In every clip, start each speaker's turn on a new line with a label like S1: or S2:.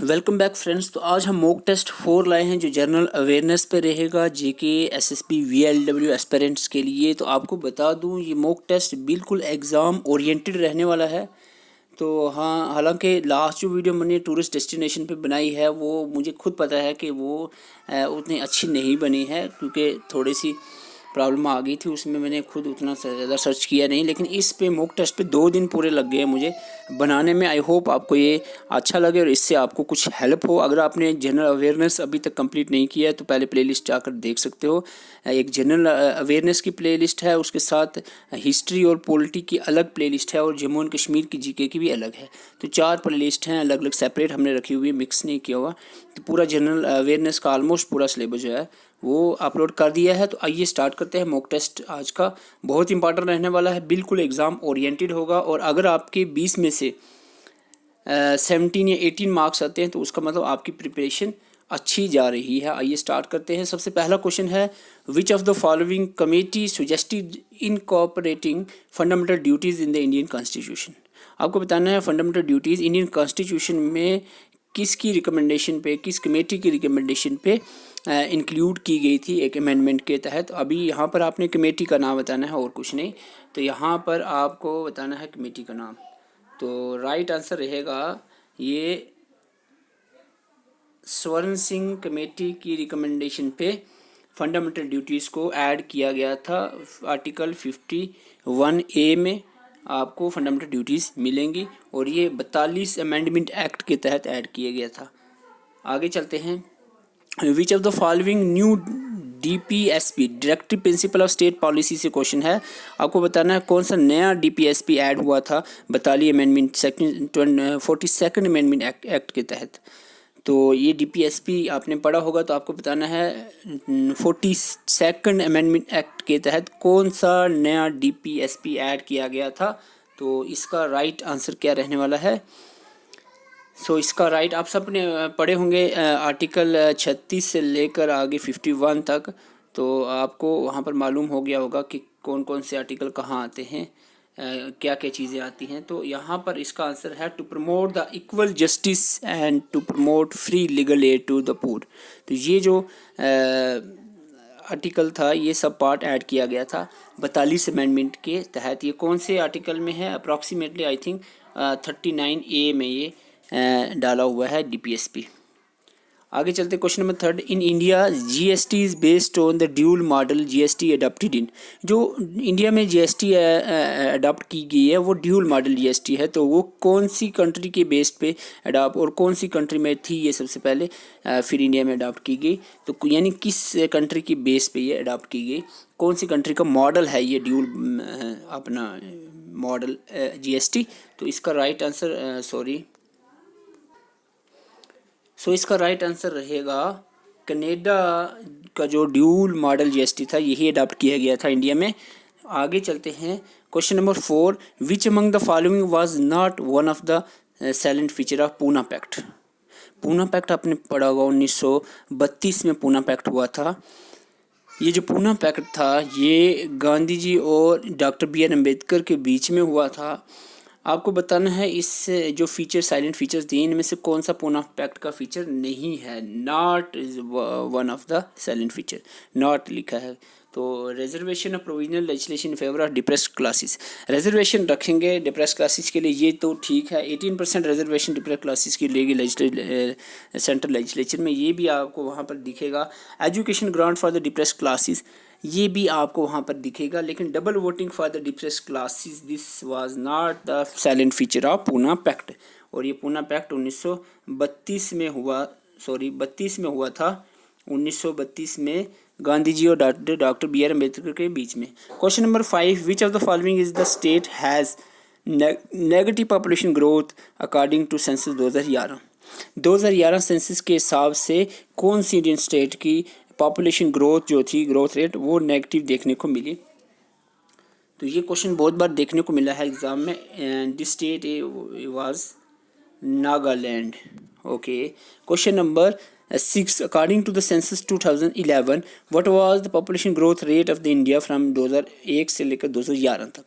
S1: Welcome back friends. तो आज हम मॉक टेस्ट 4 लाए हैं जो जनरल अवेयरनेस पे रहेगा जेके एसएसबी वीएलडब्ल्यू एस्पिरेंट्स के लिए। तो आपको बता दूं ये मॉक टेस्ट बिल्कुल एग्ज़ाम ओरिएंटेड रहने वाला है। तो हाँ, हालांकि लास्ट जो वीडियो मैंने टूरिस्ट डेस्टिनेशन पे बनाई है वो मुझे खुद पता है कि वो उतनी अच्छी नहीं बनी है क्योंकि थोड़ी सी प्रॉब्लम आ गई थी उसमें। मैंने खुद उतना ज़्यादा सर्च किया नहीं, लेकिन इस पे मॉक टेस्ट पे 2 दिन पूरे लग गए मुझे बनाने में। आई होप आपको ये अच्छा लगे और इससे आपको कुछ हेल्प हो। अगर आपने जनरल अवेयरनेस अभी तक कंप्लीट नहीं किया है तो पहले प्लेलिस्ट जाकर देख सकते हो। एक जनरल अवेयरनेस की प्लेलिस्ट है, उसके साथ हिस्ट्री और पॉलिटी की अलग प्लेलिस्ट है और जम्मू एंड कश्मीर की जीके की भी अलग है। तो 4 प्लेलिस्ट हैं, अलग अलग सेपरेट हमने रखी हुई है, मिक्स नहीं किया हुआ। तो पूरा जनरल अवेयरनेस का ऑलमोस्ट पूरा सिलेबस जो है वो अपलोड कर दिया है। तो आइए स्टार्ट करते हैं। मॉक टेस्ट आज का बहुत इंपॉर्टेंट रहने वाला है, बिल्कुल एग्ज़ाम ओरिएंटेड होगा। और अगर आपके 20 में से 17 या 18 मार्क्स आते हैं तो उसका मतलब आपकी प्रिपरेशन अच्छी जा रही है। आइए स्टार्ट करते हैं। सबसे पहला क्वेश्चन है, विच of the following committee suggested incorporating fundamental duties in the Indian constitution. आपको बताना है फंडामेंटल ड्यूटीज़ इंडियन कॉन्स्टिट्यूशन में किसकी रिकमेंडेशन पे, किस कमेटी की रिकमेंडेशन पे इंक्लूड की गई थी एक अमेंडमेंट के तहत। अभी यहाँ पर आपने कमेटी का नाम बताना है और कुछ नहीं। तो यहाँ पर आपको बताना है कमेटी का नाम। तो राइट आंसर रहेगा ये स्वर्ण सिंह कमेटी की रिकमेंडेशन पे फंडामेंटल ड्यूटीज़ को ऐड किया गया था। आर्टिकल 51A में आपको फंडामेंटल ड्यूटीज़ मिलेंगी और ये 42 अमेंडमेंट एक्ट के तहत ऐड किया गया था। आगे चलते हैं। विच of the following new DPSP directive principle of state policy से क्वेश्चन है। आपको बताना है कौन सा नया DPSP ऐड हुआ था 42 amendment section 42nd amendment act के तहत। तो ये DPSP आपने पढ़ा होगा तो आपको बताना है 42nd अमेंडमेंट एक्ट के तहत कौन सा नया DPSP ऐड किया गया था। तो इसका राइट आंसर क्या रहने वाला है। इसका राइट आप सब ने पढ़े होंगे आर्टिकल 36 से लेकर आगे 51 तक। तो आपको वहाँ पर मालूम हो गया होगा कि कौन कौन से आर्टिकल कहाँ आते हैं, क्या क्या चीज़ें आती हैं। तो यहाँ पर इसका आंसर है to promote the equal justice and to promote free legal aid to the poor. तो ये जो आर्टिकल था ये सब पार्ट ऐड किया गया था 42 अमेंडमेंट के तहत। ये कौन से आर्टिकल में है? अप्रॉक्सीमेटली आई थिंक 39A में ये डाला हुआ है DPSP। आगे चलते question number 3। In India GST is based on the dual model GST adopted in. जो इंडिया में GST अडॉप्ट की गई है वो ड्यूल मॉडल GST है। तो वो कौन सी कंट्री के बेस्ड पे अडॉप्ट और कौन सी कंट्री में थी ये सबसे पहले फिर इंडिया में अडॉप्ट की गई। तो यानी किस कंट्री की बेस पे ये अडॉप्ट की गई, कौन सी कंट्री का मॉडल है ये ड्यूल अपना मॉडल GST। तो इसका राइट आंसर इसका राइट आंसर रहेगा कनाडा का जो ड्यूल मॉडल GST था यही अडॉप्ट किया गया था इंडिया में। आगे चलते हैं question number 4। Which among the following was not one of the silent feature of Poona pact. Poona pact आपने पढ़ा होगा 1932 में पूना पैक्ट हुआ था। ये जो पूना पैक्ट था ये गांधी जी और डॉक्टर BR अम्बेडकर के बीच में हुआ था। आपको बताना है इस जो फीचर साइलेंट फीचर्स दिए इनमें से कौन सा पूना पैक्ट का फीचर नहीं है। Not is one of the silent feature, not लिखा है। तो reservation of provisional legislation in favour of depressed classes, reservation रखेंगे डिप्रेस्ड क्लासेस के लिए, ये तो ठीक है। 18% रिजर्वेशन डिप्रेस्ड क्लासेस की लेगी सेंट्रल लेजिस्लेचर में, ये भी आपको वहाँ पर दिखेगा। Education grant for the depressed classes ये भी आपको वहाँ पर दिखेगा। लेकिन double voting for the depressed classes this was not the silent feature of Poona pact. और ये पूना पैक्ट 1932 में हुआ, 32 में हुआ था। 1932 में गांधी जी और डॉक्टर BR अम्बेडकर के बीच में। Question number 5। Which of the following is the state has negative population growth according to census 2011 census के हिसाब से कौन सी इंडियन स्टेट की पॉपुलेशन ग्रोथ जो थी, ग्रोथ रेट वो नेगेटिव देखने को मिली। तो ये क्वेश्चन बहुत बार देखने को मिला है एग्जाम में। And this state was Nagaland. Okay, question number 6। According to the census 2011 what was the population growth rate of the India from 2001 से लेकर 2011 तक।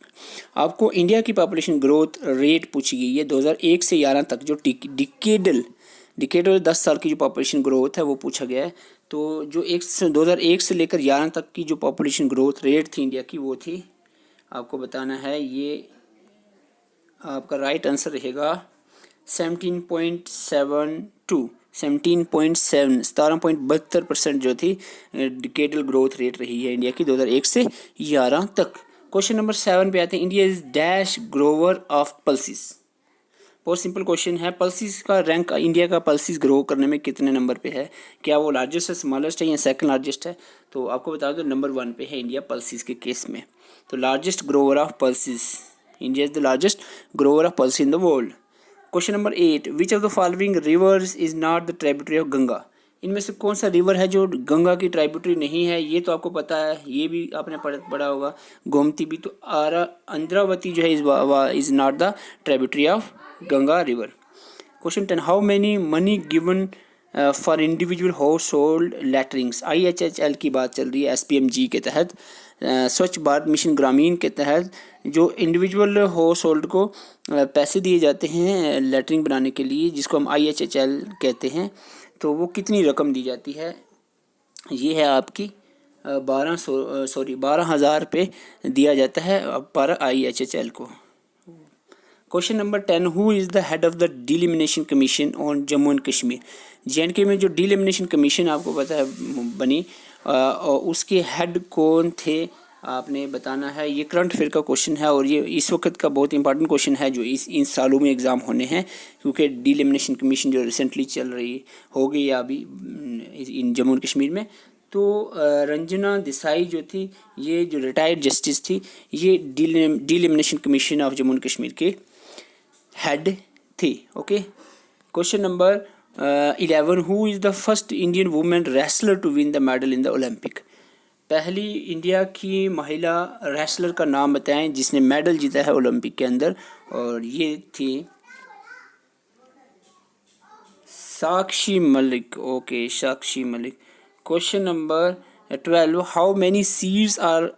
S1: आपको इंडिया की पॉपुलेशन ग्रोथ रेट पूछी गई है 2001 से 11 तक, जो डिकेडल डिकेड और 10 साल की जो पॉपुलेशन ग्रोथ है वो पूछा गया है। तो जो 2001 से लेकर 11 तक की जो पॉपुलेशन ग्रोथ रेट थी इंडिया की वो थी, आपको बताना है, ये आपका राइट आंसर रहेगा 17.72 17.7 17.72% जो थी डिकेडल ग्रोथ रेट रही है इंडिया की 2001 से 11 तक। क्वेश्चन नंबर 7 पे आते हैं। India is dash Grover of pulses. बहुत सिंपल क्वेश्चन है। पल्सिस का रैंक इंडिया का पल्सिस ग्रो करने में कितने नंबर पे है? क्या वो लार्जेस्ट है, स्मॉलेस्ट है या सेकंड लार्जेस्ट है? तो आपको बता दो नंबर 1 पे है इंडिया पल्सिस के केस में। तो largest Grover of pulses, India is the largest Grover of pulses in the world. Question number 8, which of the following rivers is not the tributary of Ganga. इनमें से कौन सा रिवर है जो गंगा की ट्राइब्यूटरी नहीं है? ये तो आपको पता है, ये भी आपने पढ़ा होगा, गोमती भी। तो इंद्रावती जो है is not the tributary of Ganga river. Question 10, how many money given for individual household latrines. IHHL की बात चल रही है SPMG के तहत, स्वच्छ भारत मिशन ग्रामीण के तहत जो इंडिविजुअल हाउस होल्ड को पैसे दिए जाते हैं लैटरिंग बनाने के लिए, जिसको हम IHHL कहते हैं, तो वो कितनी रकम दी जाती है? ये है आपकी 12,000 रुपये दिया जाता है पर IHHL को। Question number 10, who is the head of the delimitation commission on Jammu and Kashmir. JNK में जो डिलिमिनेशन कमीशन आपको पता है बनी, और उसके हेड कौन थे आपने बताना है। ये करंट अफेयर का क्वेश्चन है और ये इस वक्त का बहुत इंपॉर्टेंट क्वेश्चन है जो इन सालों में एग्ज़ाम होने हैं, क्योंकि डिलिमिनेशन कमीशन जो रिसेंटली चल रही हो गई या अभी इन जम्मू एंड कश्मीर में। तो रंजना देसाई जो थी, ये जो रिटायर्ड जस्टिस थी, ये delimitation commission of Jammu and Kashmir के हेड थी। Okay. Question number 11, who is the first Indian women wrestler to win the medal in the Olympic. पहली इंडिया की महिला रेसलर का नाम बताएं जिसने मेडल जीता है ओलंपिक के अंदर, और ये थी Sakshi Malik. Okay, Sakshi Malik. Question number 12, how many seats are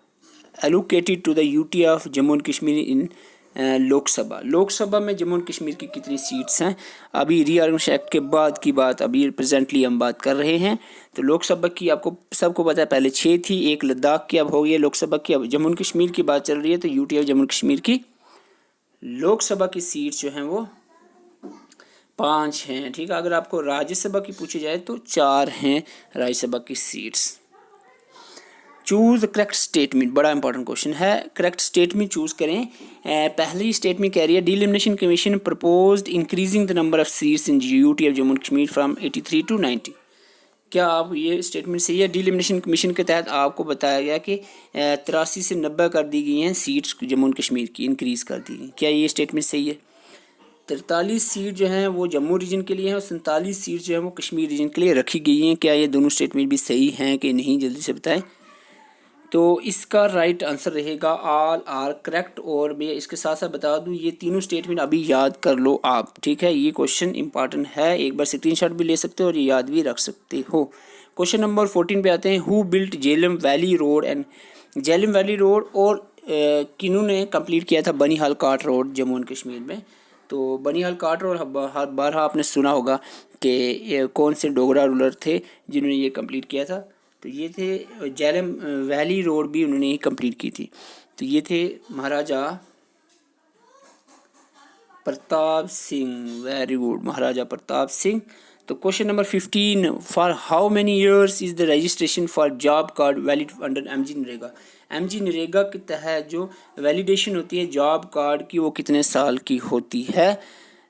S1: allocated to the UT of Jammu and Kashmir in Lok Sabha में जम्मू एंड कश्मीर की कितनी सीट्स हैं? अभी रीऑर्गेनाइजेशन एक्ट के बाद की बात अभी प्रेजेंटली हम बात कर रहे हैं। तो लोकसभा की आपको सबको पता है पहले 6 थी, एक लद्दाख की अब हो गई है लोकसभा की, अब जम्मू एंड कश्मीर की बात चल रही है। तो UT of Jammu and Kashmir की लोकसभा की सीट्स जो हैं वो 5 हैं। ठीक है। अगर आपको राज्यसभा की पूछी जाए तो 4 हैं राज्यसभा की seats. Choose the correct statement, बड़ा इंपॉर्टेंट क्वेश्चन है। करेक्ट स्टेटमेंट चूज़ करें। पहली स्टेटमेंट कह रही है delimitation commission proposed increasing the number of seats in UT of Jammu and Kashmir from 83 to 90। क्या आप ये स्टेटमेंट सही है? डिलिमिनेशन कमीशन के तहत आपको बताया गया कि 83 से 90 कर दी गई हैं सीट्स जम्मू एंड कश्मीर की, इंक्रीज़ कर दी गई। क्या ये स्टेटमेंट सही है? 43 सीट जो हैं वो जम्मू रीजन के लिए हैं और 47 सीट जो हैं वो कश्मीर रीजन के लिए रखी गई हैं। क्या ये दोनों स्टेटमेंट भी सही हैं कि नहीं, जल्दी से बताएं। तो इसका राइट आंसर रहेगा ऑल आर करेक्ट। और मैं इसके साथ साथ बता दूं ये तीनों स्टेटमेंट अभी याद कर लो आप। ठीक है, ये क्वेश्चन इंपॉर्टेंट है, एक बार स्क्रीनशॉट भी ले सकते हो और ये याद भी रख सकते हो। क्वेश्चन नंबर 14 पे आते हैं। Who built Jhelum valley road and Jhelum valley road, और किन्होंने कंप्लीट किया था बनिहाल काट रोड जम्मू एंड कश्मीर में। तो बनिहाल काट रोड बारहा आपने सुना होगा कि कौन से डोगरा रूलर थे जिन्होंने ये कंप्लीट किया था। तो ये थे झेलम वैली रोड भी उन्होंने ही कंप्लीट की थी। तो ये थे महाराजा प्रताप सिंह। वेरी गुड, महाराजा प्रताप सिंह। तो question number 15, for how many years is the registration for job card valid under MG NREGA. MG NREGA के तहत जो वैलिडेशन होती है जॉब कार्ड की वो कितने साल की होती है?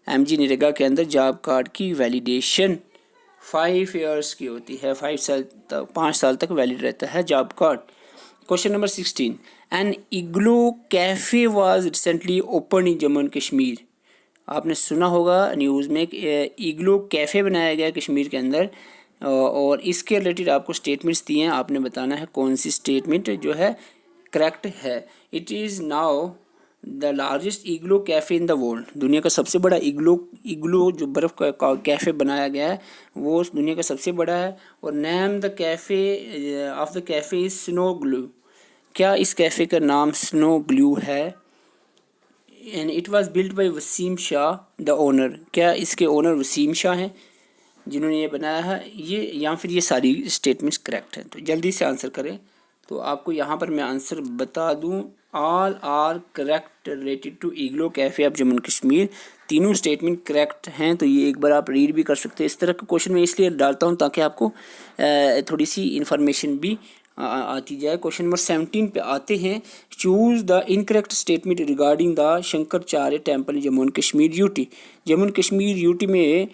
S1: MG नरेगा के अंदर जॉब कार्ड की वैलिडेशन 5 ईयर्स की होती है। 5 साल तक वैलिड रहता है job card. Question number 16, an igloo cafe was recently open in Jammu and Kashmir. आपने सुना होगा न्यूज़ में इग्लो कैफ़े बनाया गया कश्मीर के अंदर, और इसके रिलेटेड आपको स्टेटमेंट्स दिए हैं, आपने बताना है कौन सी स्टेटमेंट जो है करेक्ट है। It is now the largest इग्लो cafe in the world. दुनिया का सबसे बड़ा इग्लो जो बर्फ़ का कैफ़े बनाया गया है वो दुनिया का सबसे बड़ा है। और name the cafe of the cafe is snow glue. क्या इस कैफ़े का नाम स्नो ग्लू है? And it was built by Wasim Shah the owner. क्या इसके ओनर वसीम शाह हैं? जिन्होंने ये बनाया है ये, या फिर ये सारी स्टेटमेंट्स करेक्ट हैं। तो जल्दी से आंसर करें। तो आपको यहाँ पर मैं आंसर बता दूँ, all are correct related to igloo cafe of Jammu Kashmir. तीनों स्टेटमेंट करेक्ट हैं। तो ये एक बार आप रीड भी कर सकते हैं। इस तरह का क्वेश्चन मैं इसलिए डालता हूँ ताकि आपको थोड़ी सी इन्फॉर्मेशन भी आती जाए। क्वेश्चन नंबर 17 पे आते हैं। Choose the incorrect statement regarding the Shankaracharya temple in Jammu and Kashmir UT. Jammu and Kashmir UT में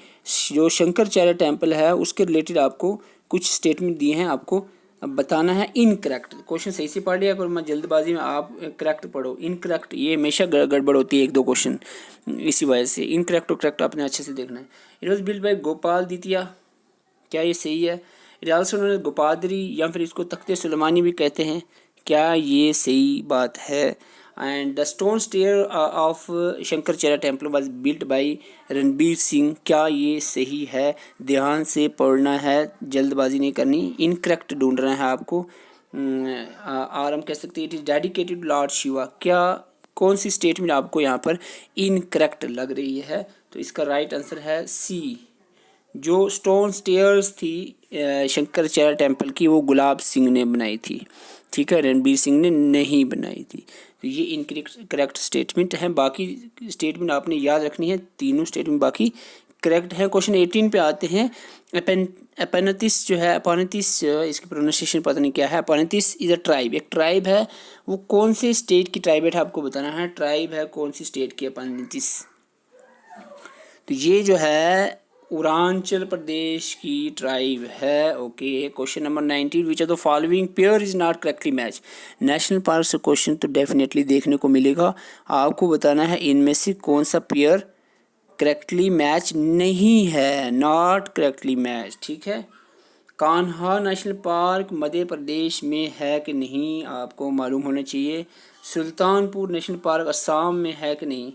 S1: जो शंकराचार्य टेम्पल है उसके रिलेटेड आपको कुछ स्टेटमेंट दिए हैं, आपको बताना है इनकरेक्ट। क्वेश्चन सही से पढ़ लिया करो, मैं जल्दबाजी में आप करेक्ट पढ़ो। इनकरेक्ट ये हमेशा गड़बड़ होती है, एक दो क्वेश्चन इसी वजह से। इनकरेक्ट और करेक्ट आपने अच्छे से देखना है। It was build by Gopal द्वितीय, क्या ये सही है? इट आल्सो नोन एज गोपादरी या फिर इसको तख्ते सुलेमानी भी कहते हैं, क्या ये सही बात है? And the stone stair of Shankaracharya temple was built by Ranbir Singh, क्या ये सही है? ध्यान से पढ़ना है, जल्दबाजी नहीं करनी। इनकरेक्ट ढूंढना है आपको। और हम कह सकते हैं it is dedicated to lord Shiva, क्या कौन सी स्टेटमेंट आपको यहाँ पर इनकरेक्ट लग रही है? तो इसका राइट आंसर है सी। जो स्टोन स्टेयर्स थी शंकराचार्य टेम्पल की, वो गुलाब सिंह ने बनाई थी, ठीक है, रणबीर सिंह ने नहीं बनाई थी। तो ये इनकरेक्ट स्टेटमेंट है। बाकी स्टेटमेंट आपने याद रखनी है, तीनों स्टेटमेंट बाकी करेक्ट है। क्वेश्चन 18 पे आते हैं। एपेनथिस जो है, एपेनथिस इसकी प्रोनाउंसिएशन पता नहीं क्या है। एपेनथिस इज अ ट्राइब, एक ट्राइब है। वो कौन से स्टेट की ट्राइब है आपको बताना है। ट्राइब है कौन सी स्टेट की एपेनथिस? तो ये जो है अरुणाचल प्रदेश की ट्राइब है। Okay, question number 19, which of the following pair is not correctly match. National park से क्वेश्चन तो डेफिनेटली देखने को मिलेगा। आपको बताना है इनमें से कौन सा पेयर करेक्टली मैच नहीं है, नॉट करेक्टली मैच, ठीक है। कान्हा नेशनल पार्क मध्य प्रदेश में है कि नहीं, आपको मालूम होना चाहिए। सुल्तानपुर नेशनल पार्क असम में है कि नहीं,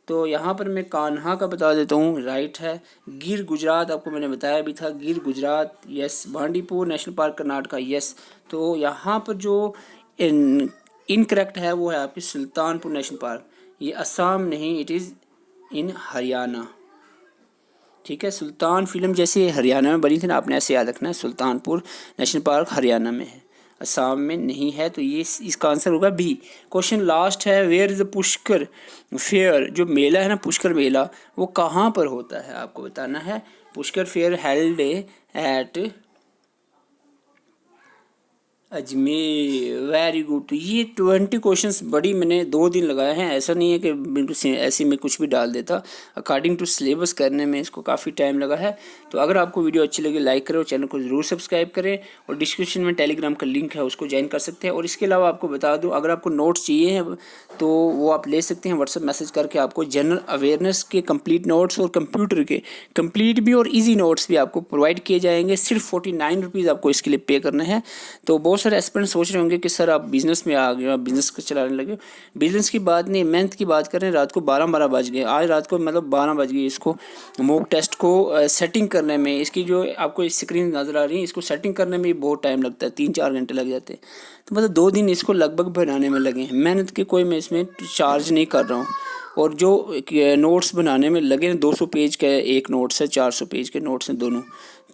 S1: तो यहाँ पर मैं कान्हा का बता देता हूँ, राइट है। गिर गुजरात आपको मैंने बताया भी था, Gir Gujarat yes. Bandipur national park Karnataka yes. तो यहाँ पर जो इनकरेक्ट है वो है आपकी सुल्तानपुर नेशनल पार्क, ये असम नहीं, इट इज़ इन हरियाणा, ठीक है। सुल्तान फिल्म जैसे हरियाणा में बनी थी ना, आपने ऐसे याद रखना है, सुल्तानपुर नेशनल पार्क हरियाणा में है, असम में नहीं है। तो ये इसका आंसर होगा बी। क्वेश्चन लास्ट है, where is the Pushkar fair. जो मेला है ना, पुष्कर मेला, वो कहाँ पर होता है आपको बताना है। Pushkar fair held at Ajmer, very good. तो ये 20 क्वेश्चंस बड़ी मैंने 2 दिन लगाए हैं, ऐसा नहीं है कि बिल्कुल ऐसे में कुछ भी डाल देता। अकॉर्डिंग टू सिलेबस करने में इसको काफ़ी टाइम लगा है। तो अगर आपको वीडियो अच्छी लगे लाइक करें और चैनल को ज़रूर सब्सक्राइब करें, और डिस्क्रिप्शन में टेलीग्राम का लिंक है, उसको ज्वाइन कर सकते हैं। और इसके अलावा आपको बता दूँ, अगर आपको नोट्स चाहिए हैं तो वो आप ले सकते हैं व्हाट्सएप मैसेज करके। आपको जनरल अवेयरनेस के कंप्लीट नोट्स और कंप्यूटर के कंप्लीट भी और ईजी नोट्स भी आपको प्रोवाइड किए जाएंगे। सिर्फ 49 रुपीज़ आपको इसके लिए पे करना है। तो बहुत सारे एस्पिरेंट सोच रहे होंगे कि सर आप बिज़नेस में आ गए, आप बिज़नेस को चलाने लगे। बिज़नेस की बात नहीं, मेहनत की बात कर रहे हैं। रात को 12 बज गए, आज रात को मतलब 12 बज गए इसको मॉक टेस्ट को सेटिंग करने में। इसकी जो आपको स्क्रीन नज़र आ रही है, इसको सेटिंग करने में बहुत टाइम लगता है, 3-4 घंटे लग जाते हैं। तो मतलब 2 दिन इसको लगभग बनाने में लगे हैं। मेहनत के कोई मैं इसमें चार्ज नहीं कर रहा हूँ। और जो नोट्स बनाने में लगे 200 पेज का एक नोट्स है, 400 पेज के नोट्स हैं दोनों,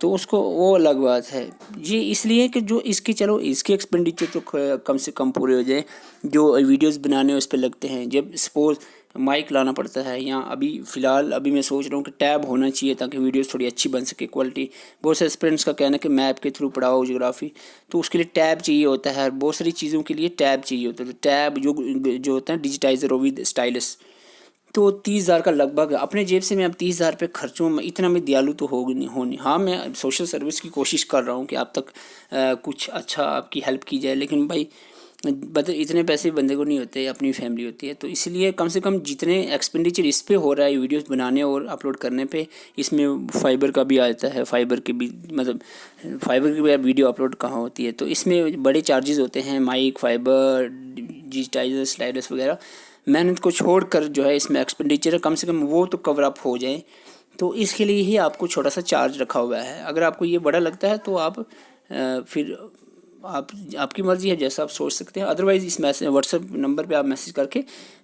S1: तो उसको वो अलग बात है। ये इसलिए कि जो इसके चलो इसके एक्सपेंडिचर तो कम से कम पूरे हो जाए, जो वीडियोस बनाने उस पर लगते हैं। जब सपोज माइक लाना पड़ता है, या अभी फ़िलहाल अभी मैं सोच रहा हूँ कि टैब होना चाहिए ताकि वीडियोस थोड़ी अच्छी बन सके, क्वालिटी। बहुत सारे स्टूडेंट्स का कहना है कि मैप के थ्रू पढ़ाओ ज्योग्राफी, तो उसके लिए टैब चाहिए होता है। बहुत सारी चीज़ों के लिए टैब चाहिए होता है। तो टैब जो होता है डिजिटाइजर विद स्टाइलस, तो 30,000 का लगभग अपने जेब से मैं अब 30,000 पे खर्चूँ, इतना मैं दयालु तो होनी। हाँ, मैं सोशल सर्विस की कोशिश कर रहा हूँ कि आप तक कुछ अच्छा आपकी हेल्प की जाए, लेकिन भाई इतने पैसे बंदे को नहीं होते, अपनी फैमिली होती है। तो इसलिए कम से कम जितने एक्सपेंडिचर इस पे हो रहा है वीडियोस बनाने और अपलोड करने पे, इसमें फाइबर का भी आता है। फाइबर के भी मतलब फाइबर की भी वीडियो अपलोड कहाँ होती है, तो इसमें बड़े चार्जेस होते हैं, माइक, फाइबर, डिजिटाइजर, स्लाइडर्स वगैरह। मेहनत को छोड़कर जो है इसमें एक्सपेंडिचर कम से कम वो तो कवर अप हो जाए, तो इसके लिए ही आपको छोटा सा चार्ज रखा हुआ है। अगर आपको ये बड़ा लगता है तो आप फिर आपकी मर्ज़ी है, जैसा आप सोच सकते हैं। अदरवाइज़ इस मैसेज व्हाट्सएप नंबर पे आप मैसेज करके,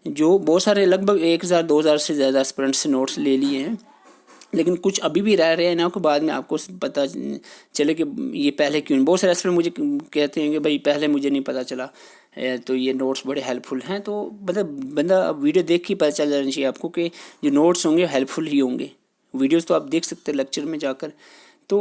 S1: जो बहुत सारे लगभग 1,000-2,000 से ज़्यादा एस्पिरेंट्स से नोट्स ले लिए हैं, लेकिन कुछ अभी भी रह रहे हैं ना, को बाद में आपको पता चले कि ये पहले क्यों। बहुत सारे एस्पिरेंट मुझे कहते हैं कि भाई पहले मुझे नहीं पता चला। तो ये नोट्स बड़े हेल्पफुल हैं। तो मतलब बंदा वीडियो देख के पता चल जाना चाहिए आपको कि जो नोट्स होंगे हेल्पफुल ही होंगे। वीडियोस तो आप देख सकते हैं लेक्चर में जाकर। तो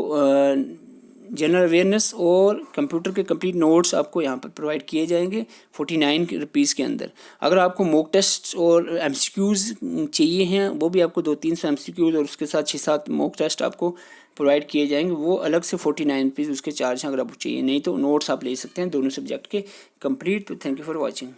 S1: जनरल अवेयरनेस और कंप्यूटर के कंप्लीट नोट्स आपको यहाँ पर प्रोवाइड किए जाएंगे 49 रुपीज़ के अंदर। अगर आपको मॉक टेस्ट और एमसीक्यूज़ चाहिए हैं, वो भी आपको 200-300 एमसीक्यूज़ और उसके साथ 6-7 मॉक टेस्ट आपको प्रोवाइड किए जाएंगे। वो अलग से 49 रुपीज़ उसके चार्ज हैं अगर आपको चाहिए। नहीं तो नोट्स आप ले सकते हैं दोनों सब्जेक्ट के कंप्लीट। तो थैंक यू फॉर वॉचिंग।